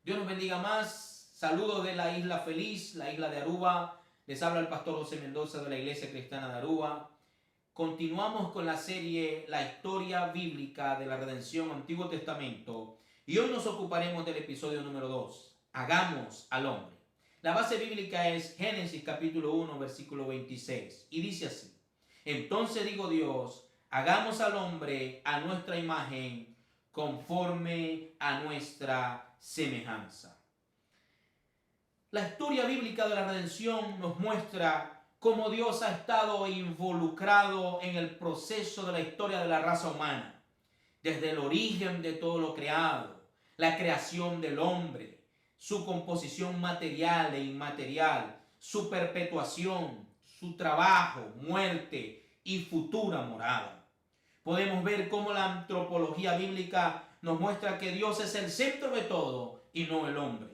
Dios nos bendiga más. Saludos de la isla feliz, la isla de Aruba. Les habla el pastor José Mendoza de la Iglesia Cristiana de Aruba. Continuamos con la serie La historia bíblica de la redención Antiguo Testamento. Y hoy nos ocuparemos del episodio número 2. Hagamos al hombre. La base bíblica es Génesis capítulo 1, versículo 26. Y dice así: Entonces dijo Dios, hagamos al hombre a nuestra imagen, conforme a nuestra semejanza. La historia bíblica de la redención nos muestra cómo Dios ha estado involucrado en el proceso de la historia de la raza humana, desde el origen de todo lo creado, la creación del hombre, su composición material e inmaterial, su perpetuación, su trabajo, muerte y futura morada. Podemos ver cómo la antropología bíblica nos muestra que Dios es el centro de todo y no el hombre.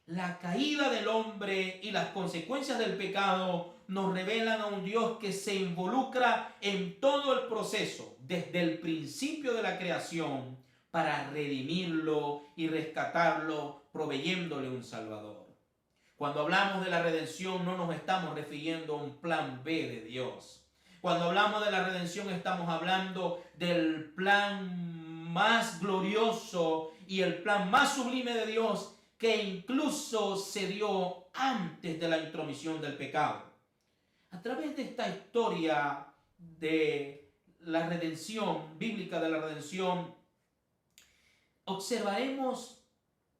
La caída del hombre y las consecuencias del pecado nos revelan a un Dios que se involucra en todo el proceso, desde el principio de la creación, para redimirlo y rescatarlo, proveyéndole un Salvador. Cuando hablamos de la redención no nos estamos refiriendo a un plan B de Dios. Cuando hablamos de la redención estamos hablando del plan más glorioso y el plan más sublime de Dios, que incluso se dio antes de la intromisión del pecado. A través de esta historia de la redención, bíblica de la redención, observaremos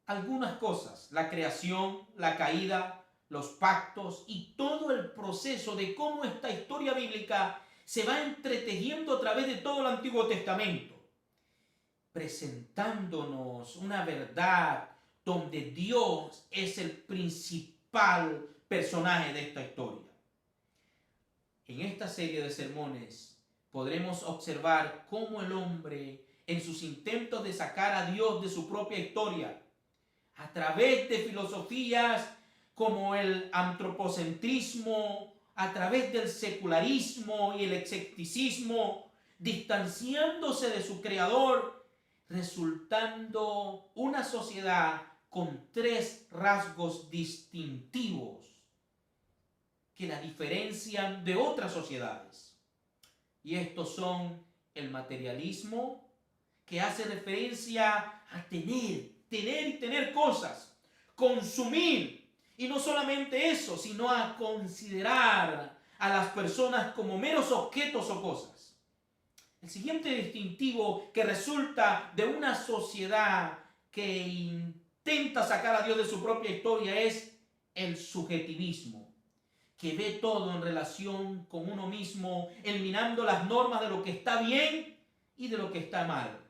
algunas cosas: la creación, la caída, los pactos y todo el proceso de cómo esta historia bíblica se va entretejiendo a través de todo el Antiguo Testamento, presentándonos una verdad donde Dios es el principal personaje de esta historia. En esta serie de sermones podremos observar cómo el hombre, en sus intentos de sacar a Dios de su propia historia, a través de filosofías como el antropocentrismo, a través del secularismo y el escepticismo, distanciándose de su creador, resultando una sociedad con tres rasgos distintivos que la diferencian de otras sociedades. Y estos son el materialismo, que hace referencia a tener cosas, consumir, y no solamente eso, sino a considerar a las personas como meros objetos o cosas. El siguiente distintivo que resulta de una sociedad que intenta sacar a Dios de su propia historia es el subjetivismo, que ve todo en relación con uno mismo, eliminando las normas de lo que está bien y de lo que está mal.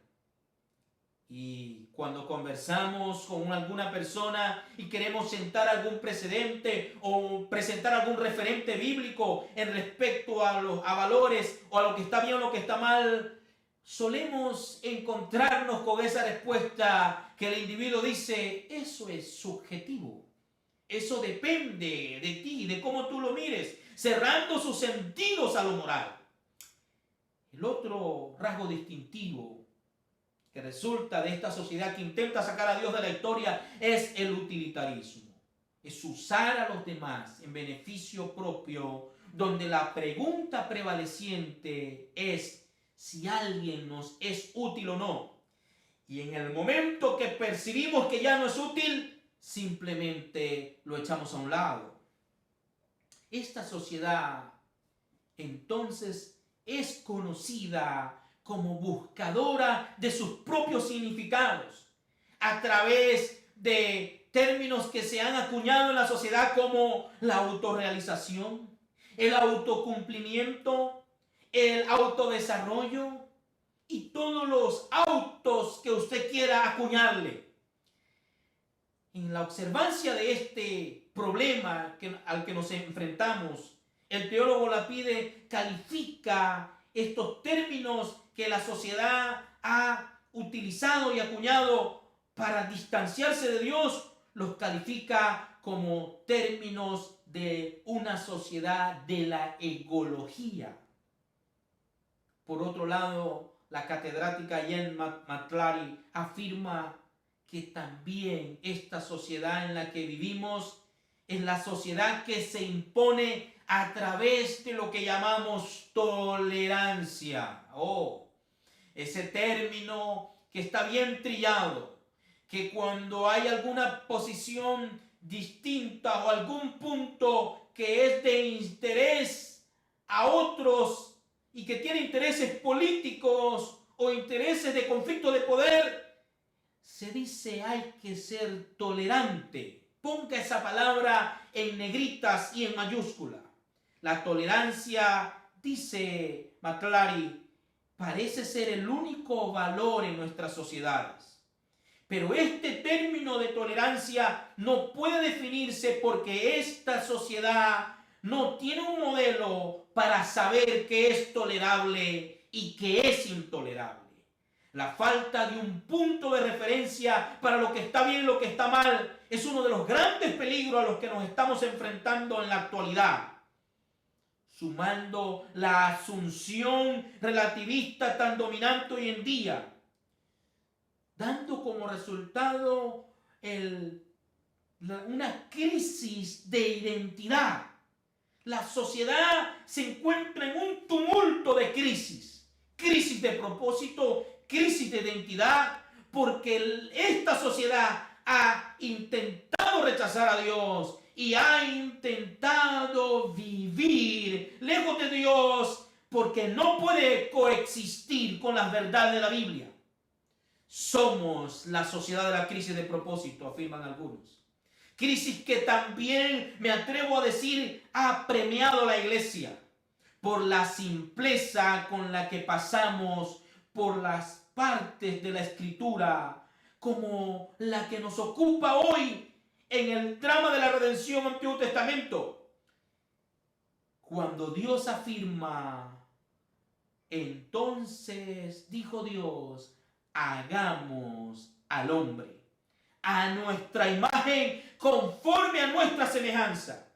Y cuando conversamos con alguna persona y queremos sentar algún precedente o presentar algún referente bíblico en respecto a valores o a lo que está bien o lo que está mal, solemos encontrarnos con esa respuesta que el individuo dice: eso es subjetivo, eso depende de ti, de cómo tú lo mires, cerrando sus sentidos a lo moral. El otro rasgo distintivo que resulta de esta sociedad que intenta sacar a Dios de la historia es el utilitarismo. Es usar a los demás en beneficio propio, donde la pregunta prevaleciente es si alguien nos es útil o no. Y en el momento que percibimos que ya no es útil, simplemente lo echamos a un lado. Esta sociedad entonces es conocida como buscadora de sus propios significados, a través de términos que se han acuñado en la sociedad como la autorrealización, el autocumplimiento, el autodesarrollo y todos los autos que usted quiera acuñarle. En la observancia de este problema al que nos enfrentamos, el teólogo Lapide califica estos términos que la sociedad ha utilizado y acuñado para distanciarse de Dios, los califica como términos de una sociedad de la egología. Por otro lado, la catedrática Jen McClary afirma que también esta sociedad en la que vivimos es la sociedad que se impone a través de lo que llamamos tolerancia. Ese término que está bien trillado, que cuando hay alguna posición distinta o algún punto que es de interés a otros y que tiene intereses políticos o intereses de conflicto de poder, se dice hay que ser tolerante. Ponga esa palabra en negritas y en mayúscula. La tolerancia, dice McClary, parece ser el único valor en nuestras sociedades. Pero este término de tolerancia no puede definirse porque esta sociedad no tiene un modelo para saber qué es tolerable y qué es intolerable. La falta de un punto de referencia para lo que está bien y lo que está mal es uno de los grandes peligros a los que nos estamos enfrentando en la actualidad. Sumando la asunción relativista tan dominante hoy en día, dando como resultado una crisis de identidad. La sociedad se encuentra en un tumulto de crisis de propósito, crisis de identidad, porque esta sociedad ha intentado rechazar a Dios y ha intentado vivir lejos de Dios porque no puede coexistir con las verdades de la Biblia. Somos la sociedad de la crisis de propósito, afirman algunos. Crisis que también, me atrevo a decir, ha premiado a la iglesia por la simpleza con la que pasamos por las partes de la Escritura, como la que nos ocupa hoy en el trama de la redención Antiguo Testamento. Cuando Dios afirma, entonces dijo Dios, hagamos al hombre a nuestra imagen, conforme a nuestra semejanza.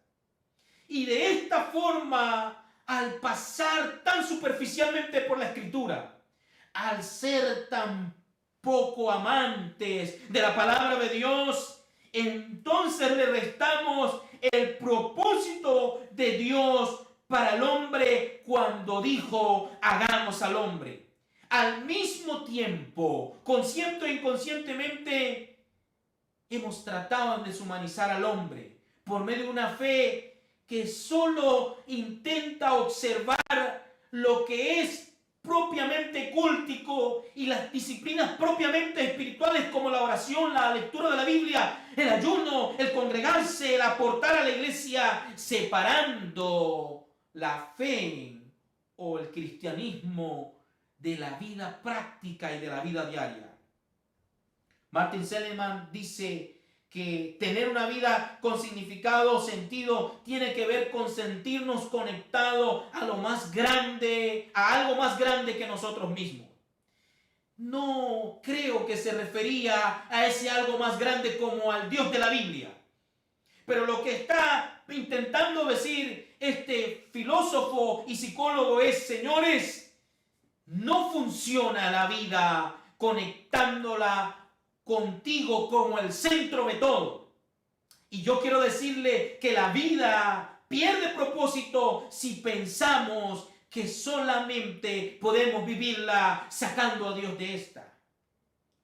Y de esta forma, al pasar tan superficialmente por la Escritura, al ser tan poco amantes de la palabra de Dios, entonces le restamos el propósito de Dios para el hombre cuando dijo, hagamos al hombre. Al mismo tiempo, consciente e inconscientemente, hemos tratado de deshumanizar al hombre por medio de una fe que solo intenta observar lo que es propiamente cultico y las disciplinas propiamente espirituales como la oración, la lectura de la Biblia, el ayuno, el congregarse, el aportar a la iglesia, separando la fe o el cristianismo de la vida práctica y de la vida diaria. Martin Seligman dice que tener una vida con significado o sentido tiene que ver con sentirnos conectados a lo más grande, a algo más grande que nosotros mismos. No creo que se refería a ese algo más grande como al Dios de la Biblia. Pero lo que está intentando decir este filósofo y psicólogo es, señores, no funciona la vida conectándola contigo como el centro de todo. Y yo quiero decirle que la vida pierde propósito si pensamos que solamente podemos vivirla sacando a Dios de esta.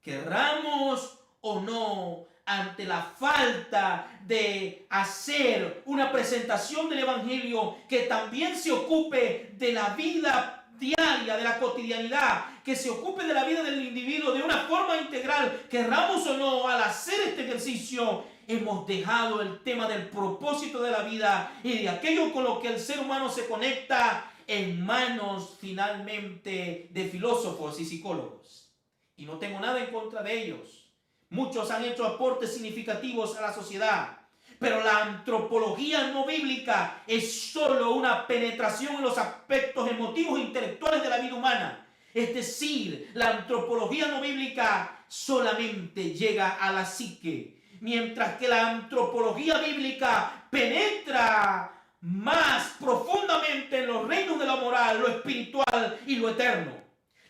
Querramos o no, ante la falta de hacer una presentación del Evangelio que también se ocupe de la vida diaria, de la cotidianidad, que se ocupe de la vida del individuo de una forma integral, querramos o no, al hacer este ejercicio, hemos dejado el tema del propósito de la vida y de aquello con lo que el ser humano se conecta en manos finalmente de filósofos y psicólogos. Y no tengo nada en contra de ellos. Muchos han hecho aportes significativos a la sociedad. Pero la antropología no bíblica es solo una penetración en los aspectos emotivos e intelectuales de la vida humana. Es decir, la antropología no bíblica solamente llega a la psique, mientras que la antropología bíblica penetra más profundamente en los reinos de la moral, lo espiritual y lo eterno.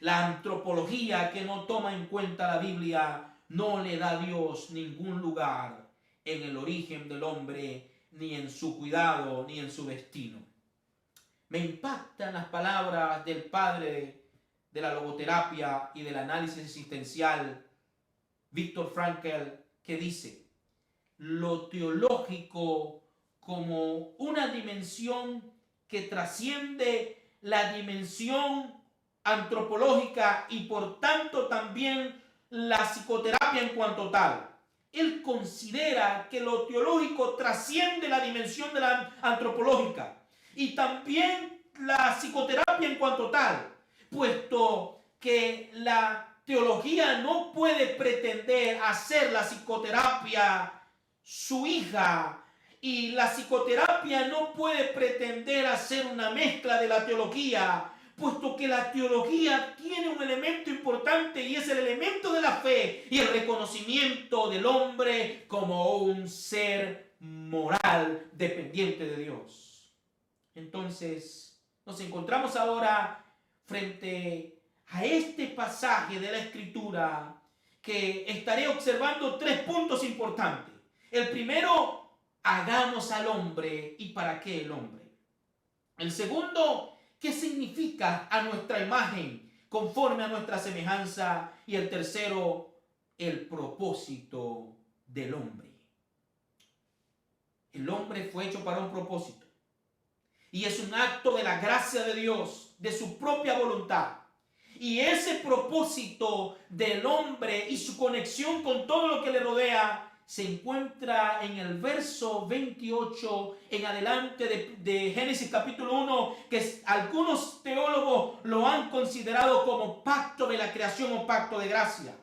La antropología que no toma en cuenta la Biblia no le da a Dios ningún lugar en el origen del hombre, ni en su cuidado, ni en su destino. Me impactan las palabras del padre de la logoterapia y del análisis existencial, Viktor Frankl, que dice: lo teológico como una dimensión que trasciende la dimensión antropológica y por tanto también la psicoterapia en cuanto tal. Él considera que lo teológico trasciende la dimensión de la antropológica y también la psicoterapia en cuanto tal, puesto que la teología no puede pretender hacer la psicoterapia su hija, y la psicoterapia no puede pretender hacer una mezcla de la teología, puesto que la teología tiene un elemento importante y es el elemento de la fe y el reconocimiento del hombre como un ser moral dependiente de Dios. Entonces, nos encontramos ahora frente a este pasaje de la Escritura que estaré observando 3 puntos importantes. El primero, hagamos al hombre. ¿Y para qué el hombre? El segundo, ¿qué significa a nuestra imagen, conforme a nuestra semejanza? Y el tercero, el propósito del hombre. El hombre fue hecho para un propósito. Y es un acto de la gracia de Dios, de su propia voluntad. Y ese propósito del hombre y su conexión con todo lo que le rodea se encuentra en el verso 28 en adelante de Génesis capítulo 1, que algunos teólogos lo han considerado como pacto de la creación o pacto de gracia.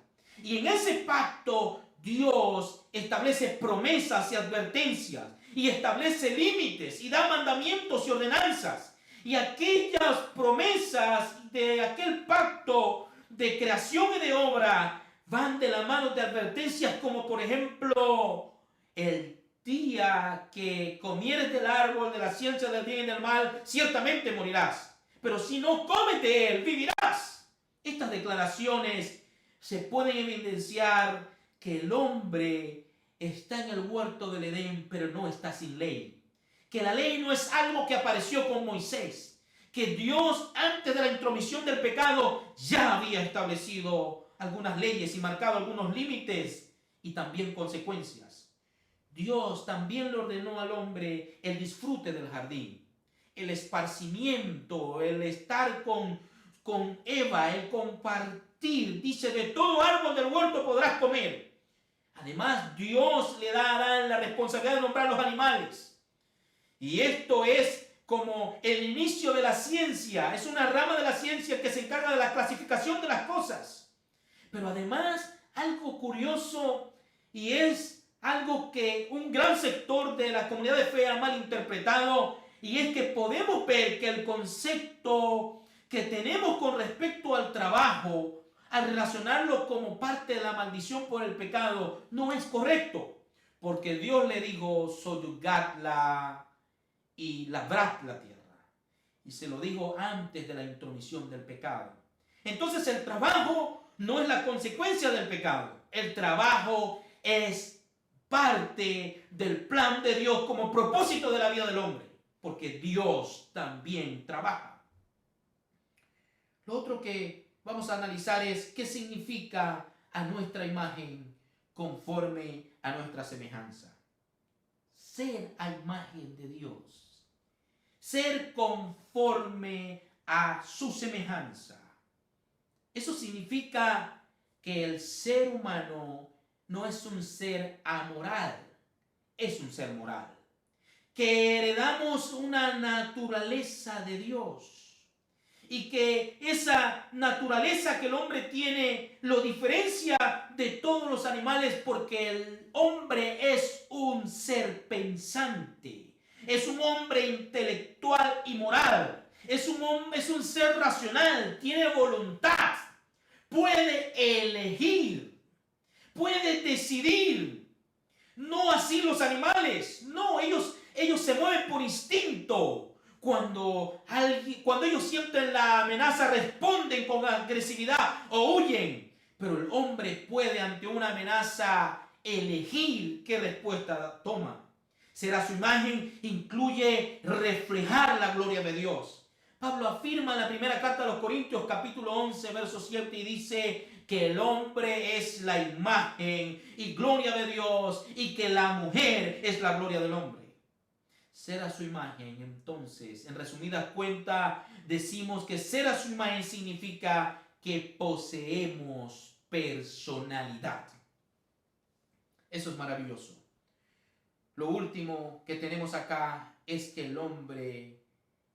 Y en ese pacto Dios establece promesas y advertencias y establece límites y da mandamientos y ordenanzas. Y aquellas promesas de aquel pacto de creación y de obra van de la mano de advertencias como, por ejemplo, el día que comieres del árbol de la ciencia del bien y del mal, ciertamente morirás. Pero si no comes de él, vivirás. Estas declaraciones se pueden evidenciar que el hombre está en el huerto del Edén, pero no está sin ley. Que la ley no es algo que apareció con Moisés. Que Dios, antes de la intromisión del pecado, ya había establecido algunas leyes y marcado algunos límites y también consecuencias. Dios también le ordenó al hombre el disfrute del jardín, el esparcimiento, el estar con Eva, el compartir. Dice: de todo árbol del huerto podrás comer. Además, Dios le da a Adán la responsabilidad de nombrar los animales. Y esto es como el inicio de la ciencia. Es una rama de la ciencia que se encarga de la clasificación de las cosas. Pero además, algo curioso, y es algo que un gran sector de la comunidad de fe ha malinterpretado, y es que podemos ver que el concepto que tenemos con respecto al trabajo, al relacionarlo como parte de la maldición por el pecado, no es correcto. Porque Dios le dijo: soyugadla y labrad la tierra. Y se lo dijo antes de la intromisión del pecado. Entonces el trabajo no es la consecuencia del pecado. El trabajo es parte del plan de Dios como propósito de la vida del hombre, porque Dios también trabaja. Lo otro que vamos a analizar es qué significa a nuestra imagen conforme a nuestra semejanza. Ser a imagen de Dios. Ser conforme a su semejanza. Eso significa que el ser humano no es un ser amoral, es un ser moral. Que heredamos una naturaleza de Dios. Y que esa naturaleza que el hombre tiene lo diferencia de todos los animales, porque el hombre es un ser pensante. Es un hombre intelectual y moral. Es un ser racional, tiene voluntad. Puede elegir, puede decidir. No así los animales. No, ellos se mueven por instinto. Cuando ellos sienten la amenaza, responden con agresividad o huyen. Pero el hombre puede ante una amenaza elegir qué respuesta toma. Ser a su imagen incluye reflejar la gloria de Dios. Pablo afirma en la primera carta a los Corintios, capítulo 11, verso 7, y dice que el hombre es la imagen y gloria de Dios y que la mujer es la gloria del hombre. Ser a su imagen, entonces, en resumidas cuentas, decimos que ser a su imagen significa que poseemos personalidad. Eso es maravilloso. Lo último que tenemos acá es que el hombre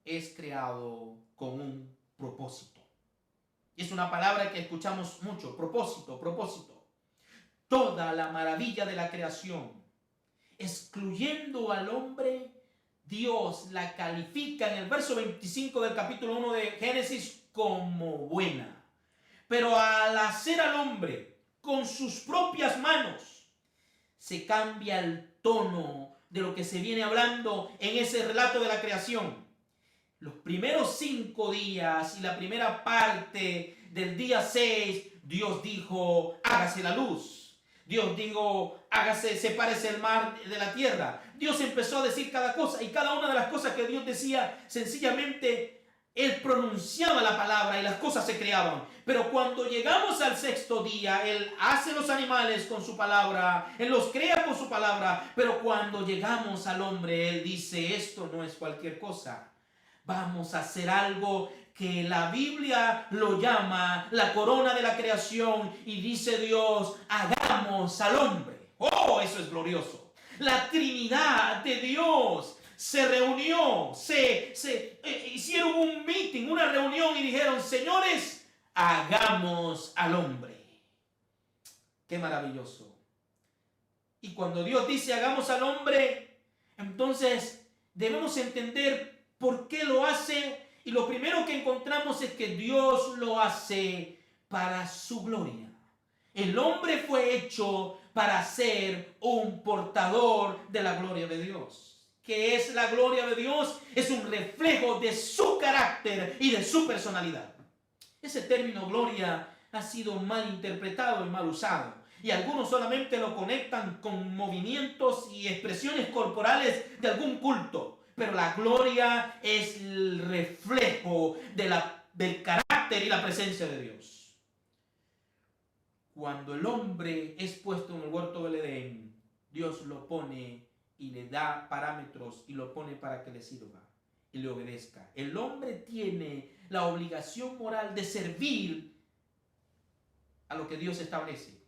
es creado con un propósito. Y es una palabra que escuchamos mucho, propósito, propósito. Toda la maravilla de la creación, excluyendo al hombre, Dios la califica en el verso 25 del capítulo 1 de Génesis como buena. Pero al hacer al hombre con sus propias manos, se cambia el tono de lo que se viene hablando en ese relato de la creación. Los primeros 5 días y la primera parte del día 6, Dios dijo, hágase la luz. Dios dijo, sepárese el mar de la tierra. Dios empezó a decir cada cosa, y cada una de las cosas que Dios decía, sencillamente Él pronunciaba la palabra y las cosas se creaban. Pero cuando llegamos al 6º día, Él hace los animales con su palabra, Él los crea con su palabra. Pero cuando llegamos al hombre, Él dice, esto no es cualquier cosa. Vamos a hacer algo que la Biblia lo llama la corona de la creación, y dice Dios, hagamos al hombre. ¡Oh, eso es glorioso! La Trinidad de Dios se reunió, hicieron un meeting, una reunión, y dijeron, señores, hagamos al hombre. ¡Qué maravilloso! Y cuando Dios dice hagamos al hombre, entonces debemos entender por qué lo hace. Y lo primero que encontramos es que Dios lo hace para su gloria. El hombre fue hecho para ser un portador de la gloria de Dios. ¿Qué es la gloria de Dios? Es un reflejo de su carácter y de su personalidad. Ese término gloria ha sido mal interpretado y mal usado. Y algunos solamente lo conectan con movimientos y expresiones corporales de algún culto. Pero la gloria es el reflejo del carácter y la presencia de Dios. Cuando el hombre es puesto en el huerto del Edén, Dios lo pone y le da parámetros y lo pone para que le sirva y le obedezca. El hombre tiene la obligación moral de servir a lo que Dios establece.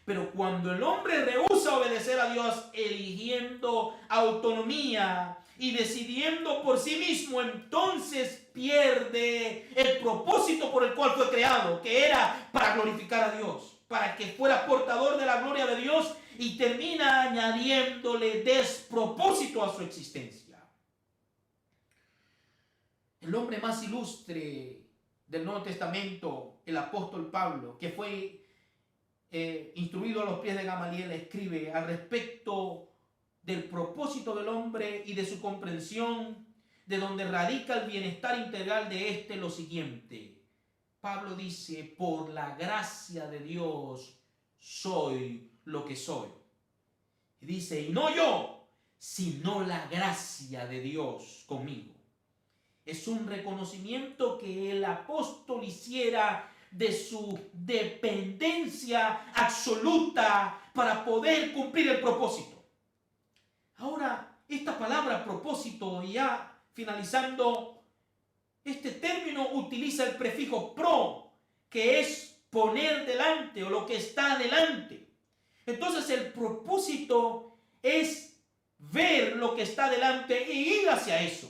Pero cuando el hombre rehúsa obedecer a Dios, eligiendo autonomía y decidiendo por sí mismo, entonces pierde el propósito por el cual fue creado, que era para glorificar a Dios, para que fuera portador de la gloria de Dios, y termina añadiéndole despropósito a su existencia. El hombre más ilustre del Nuevo Testamento, el apóstol Pablo, que fue instruido a los pies de Gamaliel, escribe al respecto del propósito del hombre y de su comprensión, de donde radica el bienestar integral de éste, lo siguiente. Pablo dice, por la gracia de Dios soy lo que soy. Y dice, y no yo, sino la gracia de Dios conmigo. Es un reconocimiento que el apóstol hiciera de su dependencia absoluta para poder cumplir el propósito. Ahora, esta palabra propósito, ya finalizando, este término utiliza el prefijo pro, que es poner delante o lo que está delante. Entonces el propósito es ver lo que está delante e ir hacia eso.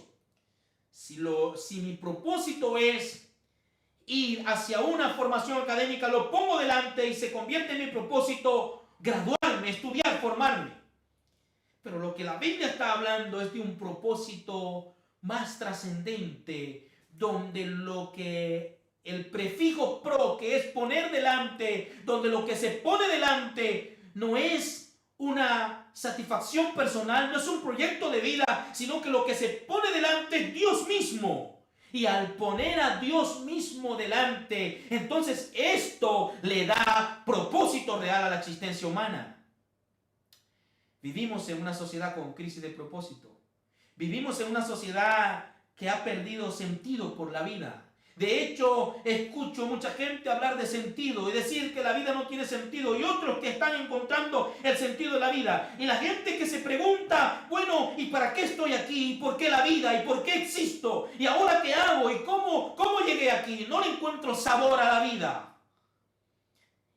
Si mi propósito es ir hacia una formación académica, lo pongo delante y se convierte en mi propósito graduarme, estudiar, formarme. Pero lo que la Biblia está hablando es de un propósito más trascendente, donde lo que el prefijo pro, que es poner delante, donde lo que se pone delante no es una satisfacción personal, no es un proyecto de vida, sino que lo que se pone delante es Dios mismo. Y al poner a Dios mismo delante, entonces esto le da propósito real a la existencia humana. Vivimos en una sociedad con crisis de propósito. Vivimos en una sociedad que ha perdido sentido por la vida. De hecho, escucho mucha gente hablar de sentido y decir que la vida no tiene sentido, y otros que están encontrando el sentido de la vida. Y la gente que se pregunta, bueno, ¿y para qué estoy aquí? ¿Y por qué la vida? ¿Y por qué existo? ¿Y ahora qué hago? ¿Y cómo llegué aquí? No le encuentro sabor a la vida.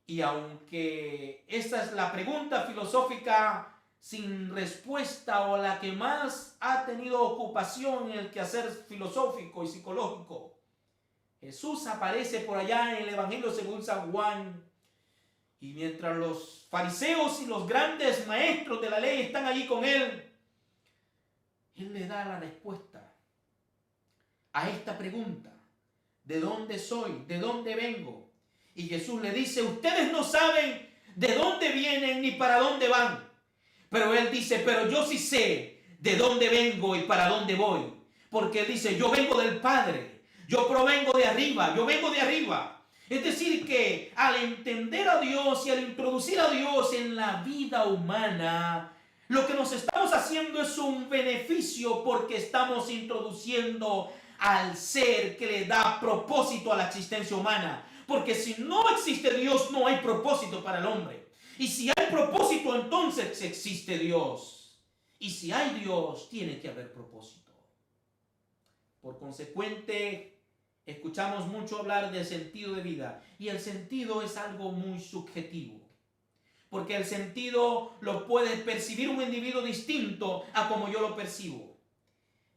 Y aunque esta es la pregunta filosófica sin respuesta, o la que más ha tenido ocupación en el quehacer filosófico y psicológico, Jesús aparece por allá en el Evangelio según San Juan, y mientras los fariseos y los grandes maestros de la ley están allí con él, él le da la respuesta a esta pregunta: ¿de dónde soy? ¿De dónde vengo? Y Jesús le dice: ustedes no saben de dónde vienen ni para dónde van. Pero él dice: pero yo sí sé de dónde vengo y para dónde voy. Porque él dice: yo vengo del Padre. Yo provengo de arriba, yo vengo de arriba. Es decir, que al entender a Dios y al introducir a Dios en la vida humana, lo que nos estamos haciendo es un beneficio, porque estamos introduciendo al ser que le da propósito a la existencia humana. Porque si no existe Dios, no hay propósito para el hombre. Y si hay propósito, entonces existe Dios. Y si hay Dios, tiene que haber propósito. Por consecuente, escuchamos mucho hablar del sentido de vida, y el sentido es algo muy subjetivo, porque el sentido lo puede percibir un individuo distinto a como yo lo percibo.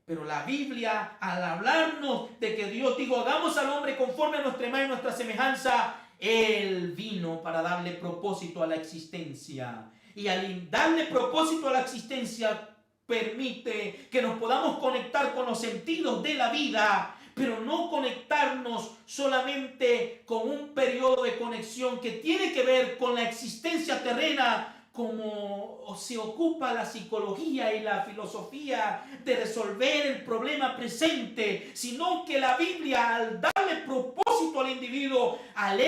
Pero la Biblia, al hablarnos de que Dios dijo: hagamos al hombre conforme a nuestra imagen y nuestra semejanza, Él vino para darle propósito a la existencia. Y al darle propósito a la existencia, permite que nos podamos conectar con los sentidos de la vida, pero no conectarnos solamente con un periodo de conexión que tiene que ver con la existencia terrena, como se ocupa la psicología y la filosofía de resolver el problema presente, sino que la Biblia, al darle propósito al individuo, al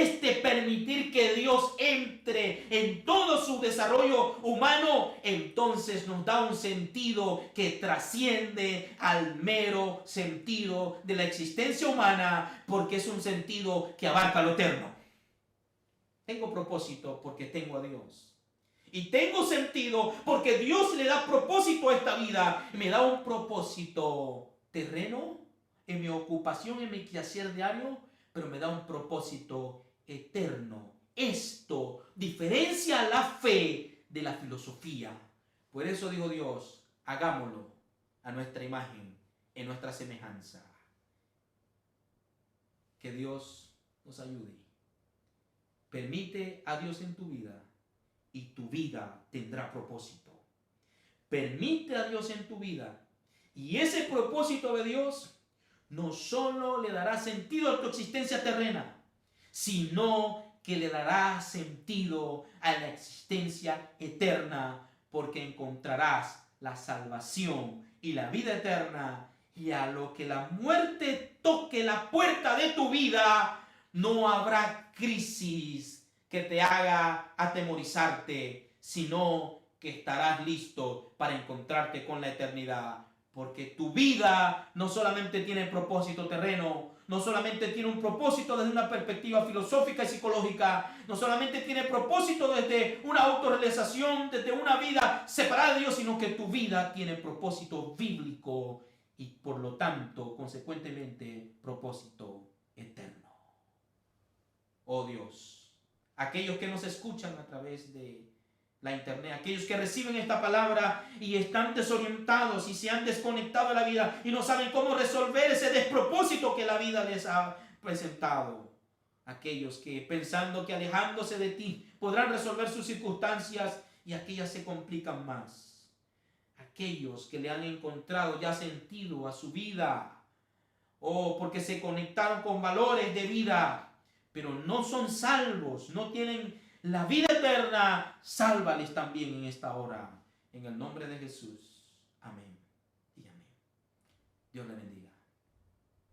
permitir que Dios entre en todo su desarrollo humano, entonces nos da un sentido que trasciende al mero sentido de la existencia humana, porque es un sentido que abarca lo eterno. Tengo propósito porque tengo a Dios. Y tengo sentido porque Dios le da propósito a esta vida. Y me da un propósito terreno en mi ocupación, en mi quehacer diario, pero me da un propósito eterno. Esto diferencia la fe de la filosofía. Por eso dijo Dios: hagámoslo a nuestra imagen, en nuestra semejanza. Que Dios nos ayude. Permite a Dios en tu vida, y tu vida tendrá propósito. Permite a Dios en tu vida, y ese propósito de Dios no solo le dará sentido a tu existencia terrena, sino que le dará sentido a la existencia eterna, porque encontrarás la salvación y la vida eterna. Y a lo que la muerte toque la puerta de tu vida, no habrá crisis que te haga atemorizarte, sino que estarás listo para encontrarte con la eternidad. Porque tu vida no solamente tiene propósito terreno, no solamente tiene un propósito desde una perspectiva filosófica y psicológica, no solamente tiene propósito desde una autorrealización, desde una vida separada de Dios, sino que tu vida tiene propósito bíblico y, por lo tanto, consecuentemente, propósito eterno. Oh Dios, aquellos que nos escuchan a través de la internet, aquellos que reciben esta palabra y están desorientados y se han desconectado de la vida y no saben cómo resolver ese despropósito que la vida les ha presentado, aquellos que, pensando que alejándose de ti podrán resolver sus circunstancias, y aquellas se complican más, aquellos que le han encontrado ya sentido a su vida, o porque se conectaron con valores de vida, pero no son salvos, no tienen la vida eterna, sálvales también en esta hora. En el nombre de Jesús. Amén y amén. Dios le bendiga.